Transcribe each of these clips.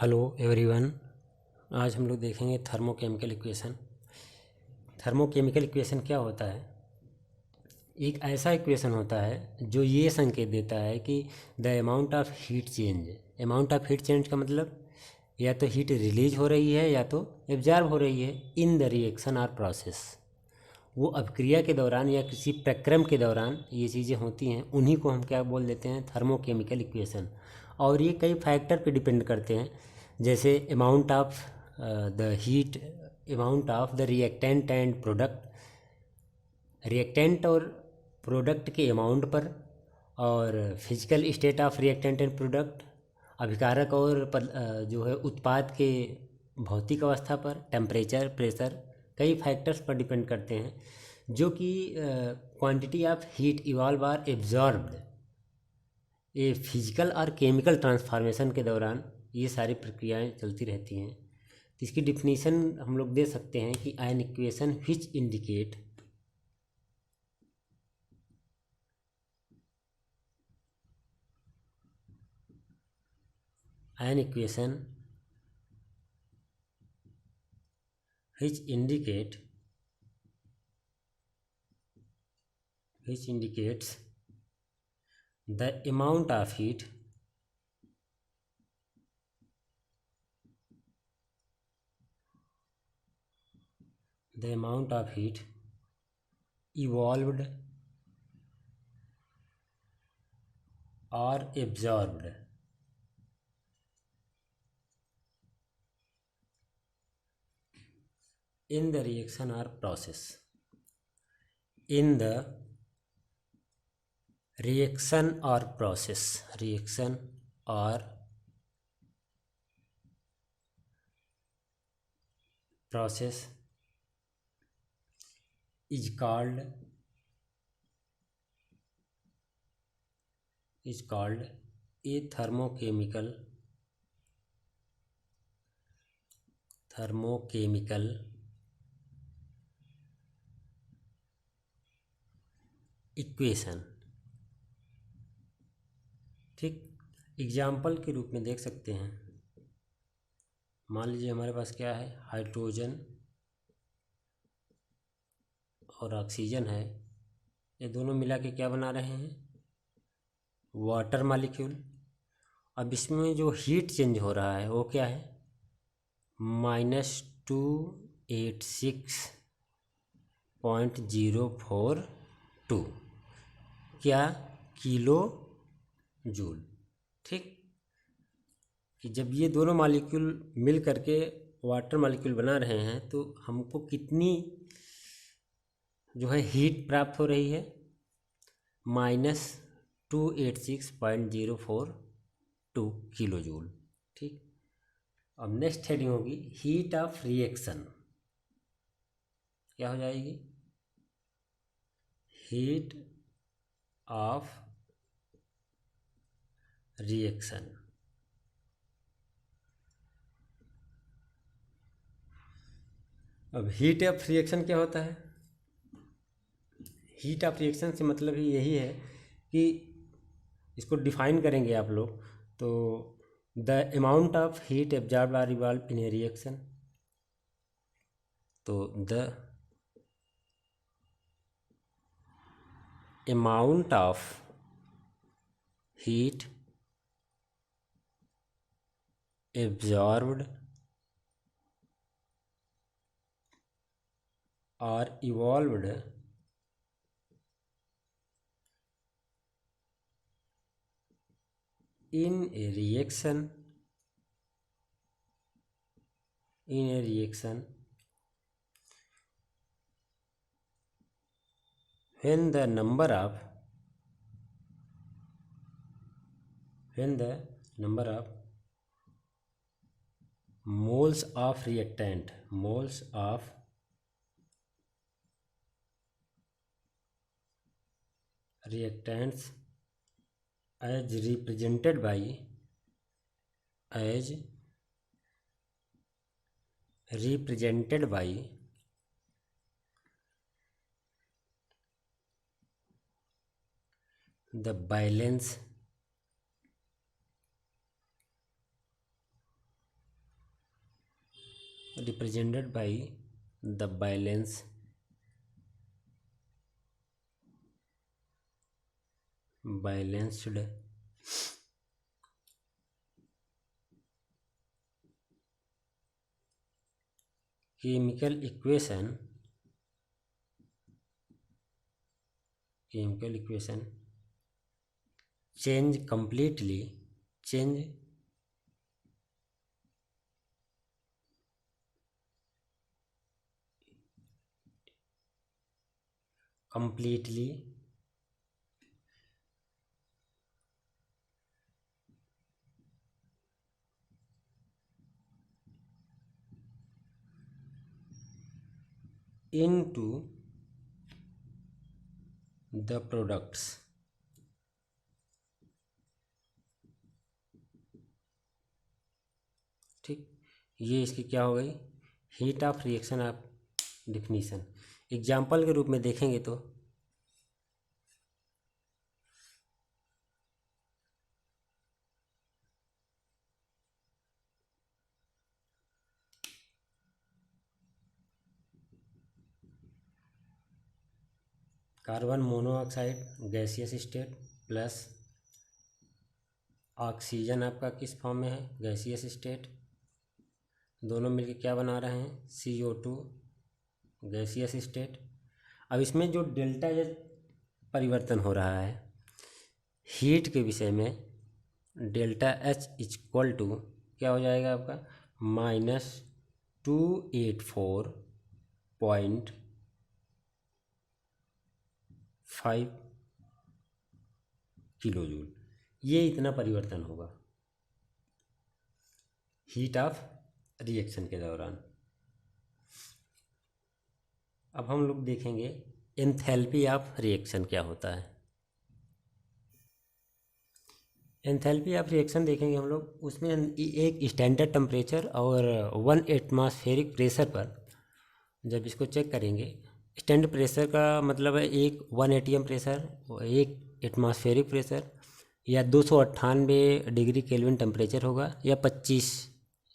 Hello everyone. आज हम लोग देखेंगे थर्मोकेमिकल इक्वेशन। थर्मोकेमिकल इक्वेशन क्या होता है? एक ऐसा इक्वेशन होता है जो ये संकेत देता है कि the amount of heat change. Amount of heat change का मतलब या तो हीट रिलीज हो रही है या तो एब्जॉर्ब हो रही है इन द रिएक्शन और प्रोसेस। वो अभिक्रिया के दौरान या किसी प्रक्रम के दौरान ये चीज़ें होती हैं, उन्हीं को हम क्या बोल देते हैं? Thermochemical equation. और ये कई फैक्टर पे डिपेंड करते हैं, जैसे amount of the heat, amount of the reactant and product, reactant और प्रोडक्ट के अमाउंट पर, और physical state of reactant and product, अभिकारक और जो है उत्पाद के भौतिक अवस्था पर, टेम्परेचर, प्रेशर, कई फैक्टर्स पर डिपेंड करते हैं, जो कि quantity of heat evolve are absorbed ये फिजिकल और केमिकल ट्रांसफॉर्मेशन के दौरान ये सारी प्रक्रियाएं चलती रहती हैं। तो इसकी डिफिनीशन हम लोग दे सकते हैं कि an equation which indicate an equation which indicates the amount of heat evolved or absorbed in the reaction or process. In the reaction or process is called a thermochemical equation. ठीक, example के रूप में देख सकते हैं। मान लीजिए हमारे पास क्या है, हाइड्रोजन और ऑक्सीजन है। ये दोनों मिला के क्या बना रहे हैं? Water molecule. अब इसमें जो हीट चेंज हो रहा है वो क्या है? -286.042 क्या? Kilo joule. ठीक, कि जब ये दोनों मॉलिक्यूल मिल करके वाटर मॉलिक्यूल बना रहे हैं तो हमको कितनी जो है हीट प्राप्त हो रही है? -286.042 किलो जूल। ठीक, अब नेक्स्ट हेडिंग होगी हीट ऑफ रिएक्शन। क्या हो जाएगी? Heat of reaction. अब हीट ऑफ रिएक्शन क्या होता है? हीट ऑफ रिएक्शन से मतलब ही यही है कि इसको डिफाइन करेंगे आप लोग तो the amount of heat absorb or evolve in a reaction. तो the amount of heat absorbed और evolved in a reaction when the number of moles of reactants as represented by the balance represented by the balanced chemical equation change completely into the products ठीक। ये इसकी क्या हो गई, heat of reaction of definition. Example के रूप में देखेंगे तो carbon monoxide gaseous state plus oxygen आपका किस फॉर्म में है, गैसियस स्टेट, दोनों मिलके क्या बना रहे हैं, CO2 गैसियस स्टेट। अब इसमें जो डेल्टा एच परिवर्तन हो रहा है हीट के विषय में, डेल्टा एच इक्वल टू क्या हो जाएगा आपका, -284.5 किलो जूल। ये इतना परिवर्तन होगा हीट ऑफ रिएक्शन के दौरान। अब हम लोग देखेंगे एंथैल्पी ऑफ रिएक्शन क्या होता है। एंथैल्पी ऑफ रिएक्शन देखेंगे हम लोग, उसमें एक स्टैंडर्ड टेम्परेचर और 1 एटमॉस्फेरिक प्रेशर पर जब इसको चेक करेंगे, स्टैंडर्ड प्रेशर का मतलब है 1 ATM प्रेशर, 1 एटमॉस्फेरिक प्रेशर, या 298 डिग्री केल्विन टेम्परेचर होगा, या 25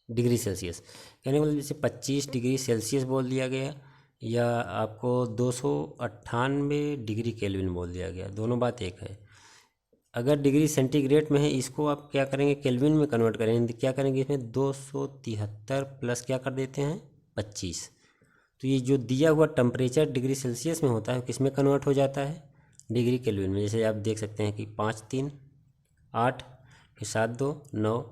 डिग्री सेल्सियस। कहने का मतलब जैसे 25 डिग्री सेल्सियस बोल दिया गया या आपको 298 डिग्री केल्विन बोल दिया गया, दोनों बात एक है। अगर डिग्री सेंटीग्रेड में है, इसको आप क्या करेंगे, केल्विन में कन्वर्ट करेंगे, क्या करेंगे, इसमें 273 प्लस क्या कर देते हैं, 25। तो ये जो दिया हुआ टेम्परेचर डिग्री सेल्सियस में होता है किस में कन्वर्ट हो जाता है, डिग्री केल्विन में। जैसे आप देख सकते हैं कि 5 3 8, फिर 7 2 9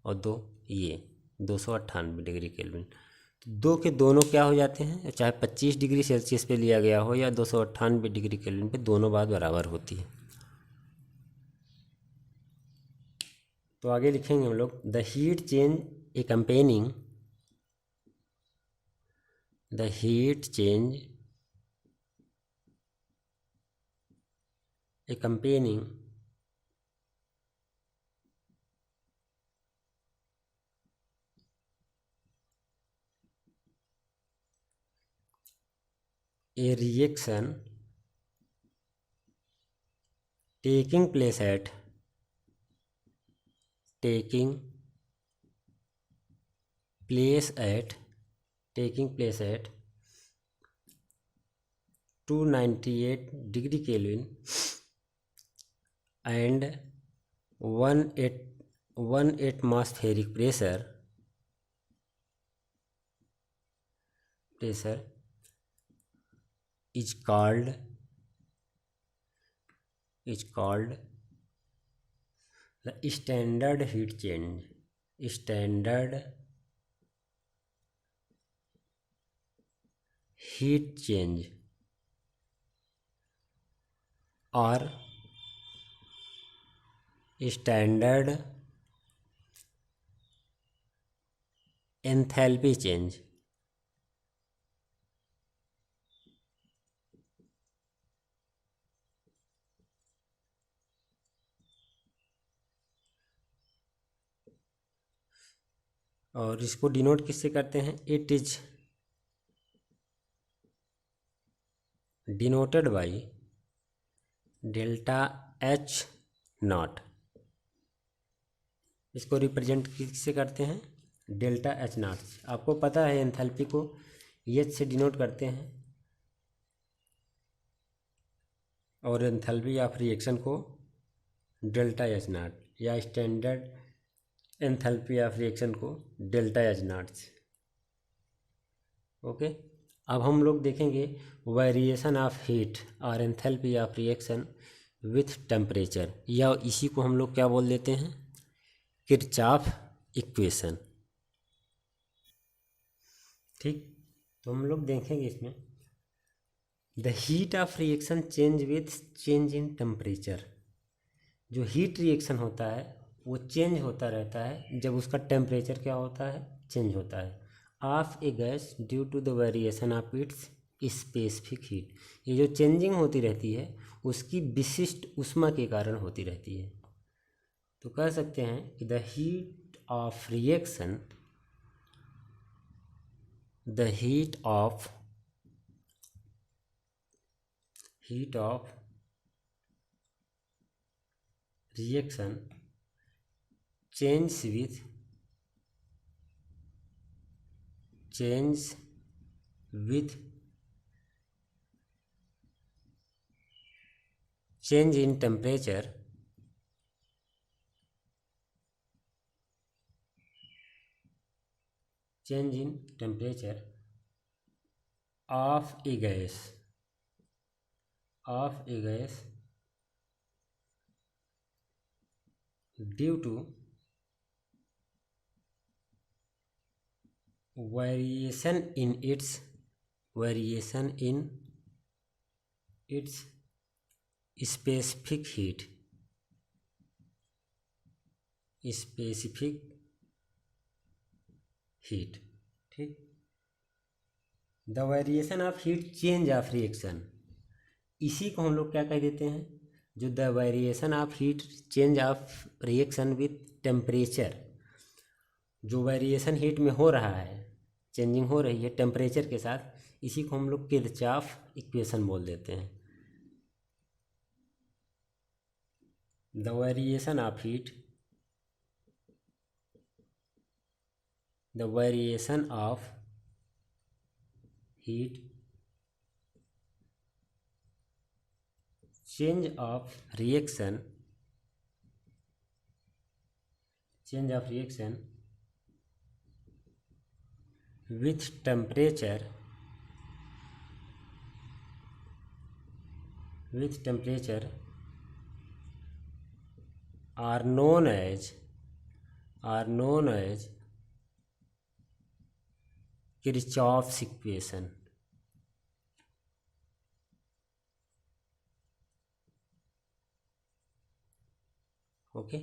और 2 ये 298 डिग्री केल्विन। तो दो के दोनों क्या हो जाते हैं, चाहे 25 डिग्री सेल्सियस पे लिया गया हो या 298 डिग्री केल्विन पे, दोनों बात बराबर होती है। तो आगे लिखेंगे हम लोग, the heat change accompanying a reaction taking place at 298 degree Kelvin and 1 atmospheric pressure is called the standard heat change, or standard enthalpy change। और इसको डिनोट किससे करते हैं, it is denoted by delta H0। इसको represent किससे करते हैं, delta H not. आपको पता है एंथैल्पी को एच से डिनोट करते हैं और एंथैल्पी ऑफ रिएक्शन को डेल्टा एच नॉट या स्टैंडर्ड एंथैल्पी ऑफ रिएक्शन को डेल्टा एच नॉट। ओके, अब हम लोग देखेंगे वेरिएशन ऑफ हीट और enthalpy of reaction with temperature, या इसी को हम लोग क्या बोल देते हैं, किरचॉफ इक्वेशन। ठीक, तो हम लोग देखेंगे इसमें the heat of reaction change with change in temperature. जो हीट रिएक्शन होता है वो चेंज होता रहता है जब उसका टेम्परेचर क्या होता है, चेंज होता है, of a gas due to the variation of its specific heat. ये जो चेंजिंग होती रहती है उसकी विशिष्ट ऊष्मा के कारण होती रहती है। तो कह सकते हैं कि the heat of reaction, the heat of reaction change with change in temperature of a gas due to variation in its specific heat, ठीक। The variation of heat change of reaction, इसी को हम लोग क्या कह देते हैं, जो the variation of heat change of reaction with temperature, जो वेरिएशन हीट में हो रहा है, चेंजिंग हो रही है टेम्परेचर के साथ, इसी को हम लोग किरचॉफ इक्वेशन बोल देते हैं। The variation of heat, the variation of heat change of reaction with temperature are known as Kirchhoff's equation। Okay,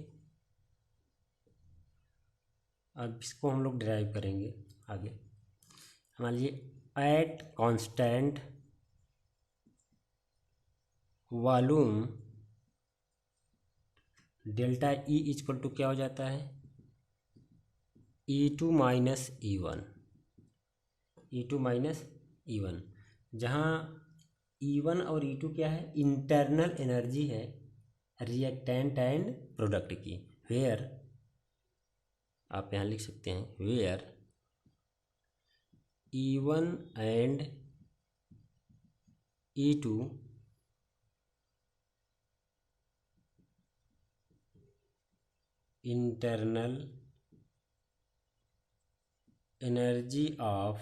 अब इसको हम लोग डिराइव करेंगे आगे। मान लीजिए at constant volume delta E equal to क्या हो जाता है, E2 माइनस E1, जहाँ E1 और E2 क्या है, इंटरनल एनर्जी है रिएक्टेंट एंड प्रोडक्ट की। वेयर, आप यहाँ लिख सकते हैं, where E1 and E2 internal energy of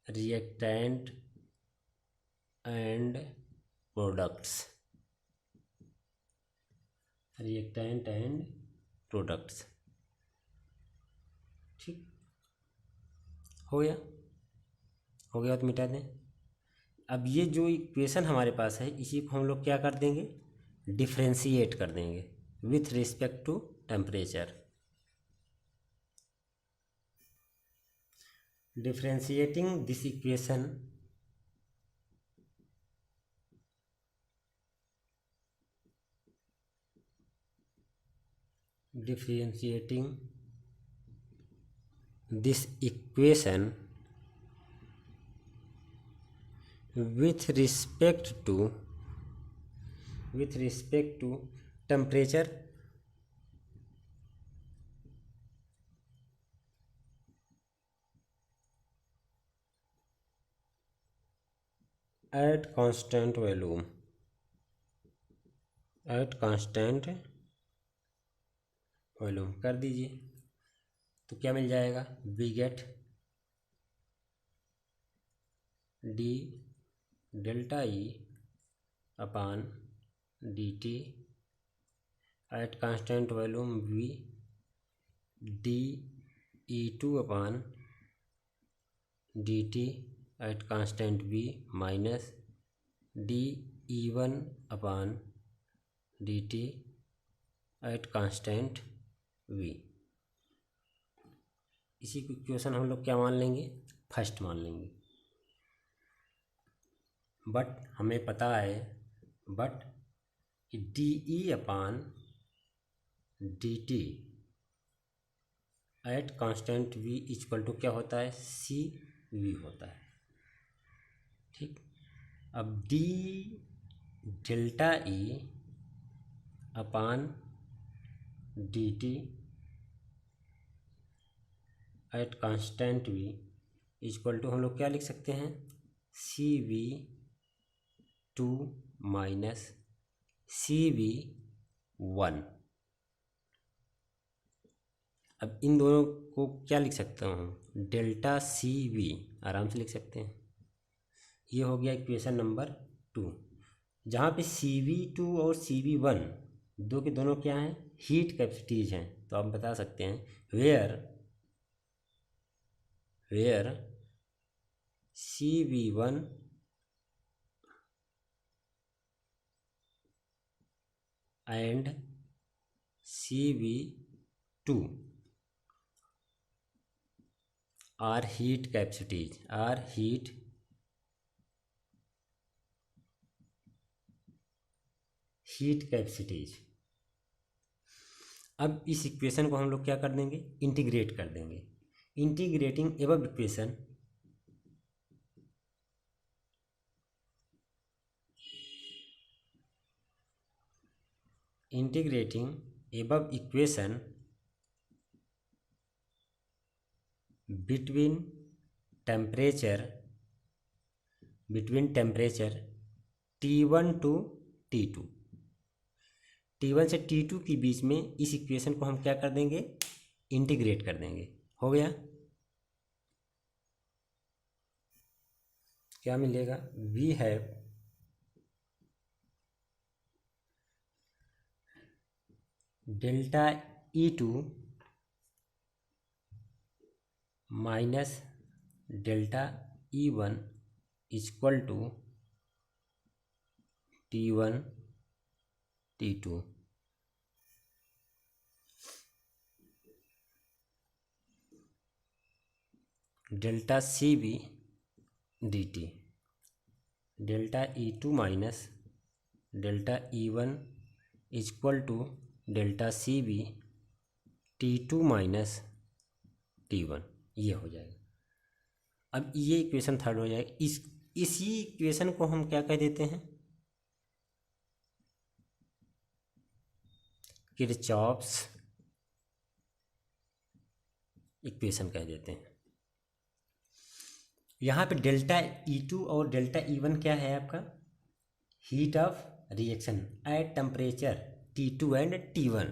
reactant and products, ठीक। हो गया तो मिटा दें। अब ये जो इक्वेशन हमारे पास है इसी को हम लोग क्या कर देंगे, डिफ्रेंशिएट कर देंगे with respect to temperature. Differentiating this equation with respect to temperature at constant volume, at constant volume कर दीजिए तो क्या मिल जाएगा, we get D delta E upon D T at constant volume we D E two upon D T at constant V minus D E one upon D T at constant V. इसी को equation हम लोग क्या मान लेंगे, first मान लेंगे। But हमें पता है but D E upon D T at constant V equal to क्या होता है, सी वी होता है। ठीक, अब D delta E upon D T at constant V equal to हम लोग क्या लिख सकते हैं, C V two minus C V one. अब इन दोनों को क्या लिख सकता हूँ, डेल्टा सी वी आराम से लिख सकते हैं। ये हो गया इक्वेशन नंबर 2, जहाँ पे सी वी टू और सी वी वन दो के दोनों क्या हैं, हीट कैपेसिटीज हैं। तो आप बता सकते हैं where C V one and C V two are heat capacities, are heat capacities. अब इस इक्वेशन को हम लोग क्या कर देंगे, इंटीग्रेट कर देंगे। Integrating above equation between temperature T1 to T2, T1 से T2 के बीच में इस इक्वेशन को हम क्या कर देंगे, इंटीग्रेट कर देंगे। हो गया, क्या मिलेगा, we have delta E two minus delta E one equal to T1 T2। Delta C B D T, delta E two minus delta E one equal to delta C B T2 minus T1, ये हो जाएगा। अब ये equation third हो जाएगा। इसी equation को हम क्या कह देते हैं, किरचॉफ्स इक्वेशन कह देते हैं। यहाँ पे डेल्टा ई टू और डेल्टा ई वन क्या है आपका, heat of reaction at temperature T2 and T1,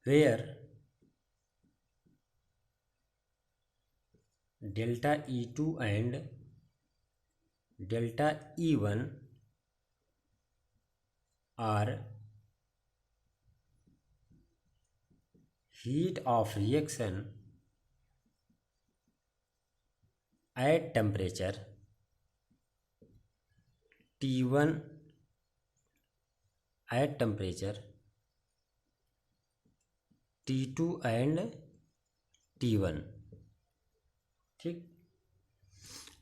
where delta E two and delta E one are heat of reaction at temperature T1 at temperature T2 and T1। ठीक,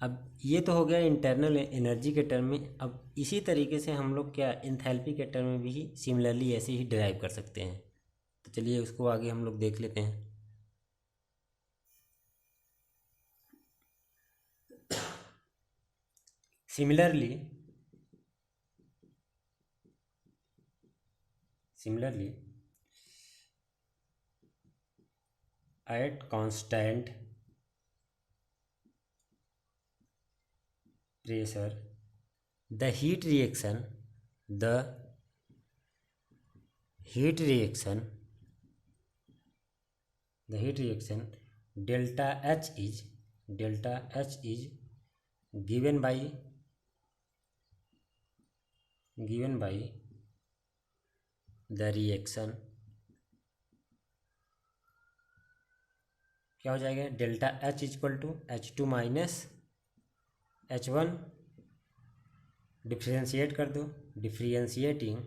अब ये तो हो गया internal energy के टर्म में। अब इसी तरीके से हम लोग क्या एंथैल्पी के टर्म में भी सिमिलरली ऐसे ही डिराइव कर सकते हैं। तो चलिए उसको आगे हम लोग देख लेते हैं। Similarly at constant pressure, the heat reaction delta H is given by the reaction, क्या हो जाएगा, delta H equal to H2 minus H1, differentiate कर दो, differentiating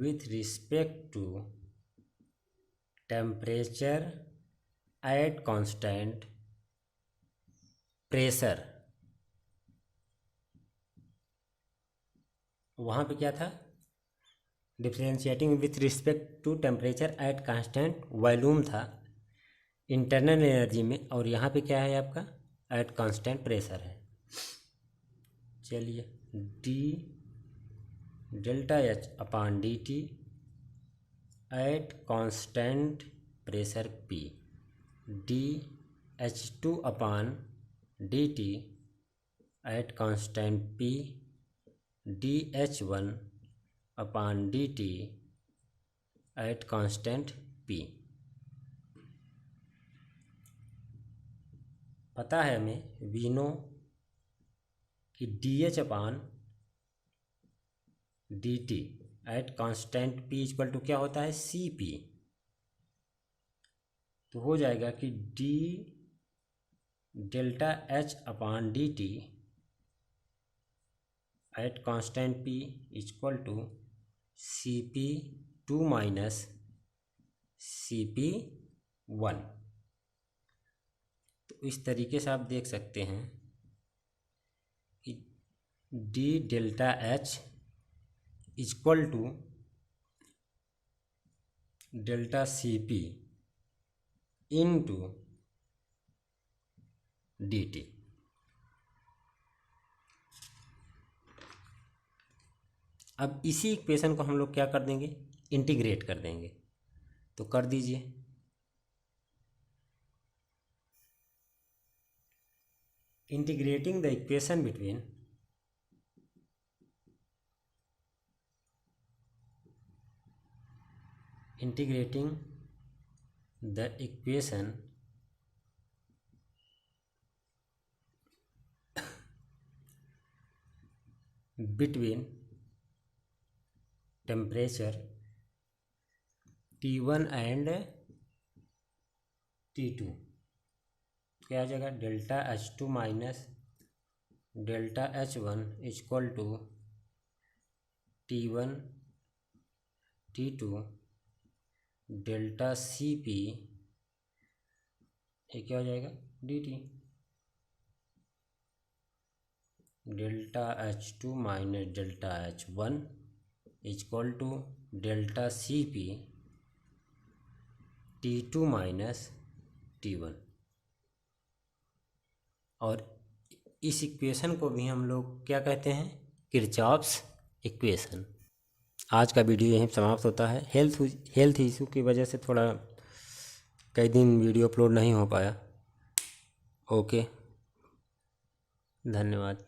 with respect to temperature at constant pressure। वहाँ पे क्या था, differentiating with respect to temperature at constant volume था इंटरनल एनर्जी में, और यहाँ पे क्या है आपका, एट कांस्टेंट प्रेशर है। चलिए, D delta H upon D T at constant pressure P, D H two upon D T at constant P, D H one upon D T at constant P. पता है हमें, we know कि D H upon D T at constant P equal to क्या होता है, C P. तो हो जाएगा कि D delta H upon D T at constant P equal to C P to minus C P one. तो इस तरीके से आप देख सकते हैं कि D delta H equal to delta C P into D T. अब इसी इक्वेशन को हम लोग क्या कर देंगे, इंटीग्रेट कर देंगे। तो कर दीजिए, integrating the equation between between temperature T1 and T2 क्या आ जाएगा, delta H2 minus delta H1 equal to T1 T2 delta CP, ये क्या हो जाएगा, DT, delta H2 minus delta H1 equal to delta CP T2 minus T1। और इस equation को भी हम लोग क्या कहते हैं, किरचॉफ्स इक्वेशन। आज का वीडियो यहीं समाप्त होता है। हेल्थ इशू की वजह से थोड़ा कई दिन वीडियो अपलोड नहीं हो पाया। ओके, धन्यवाद।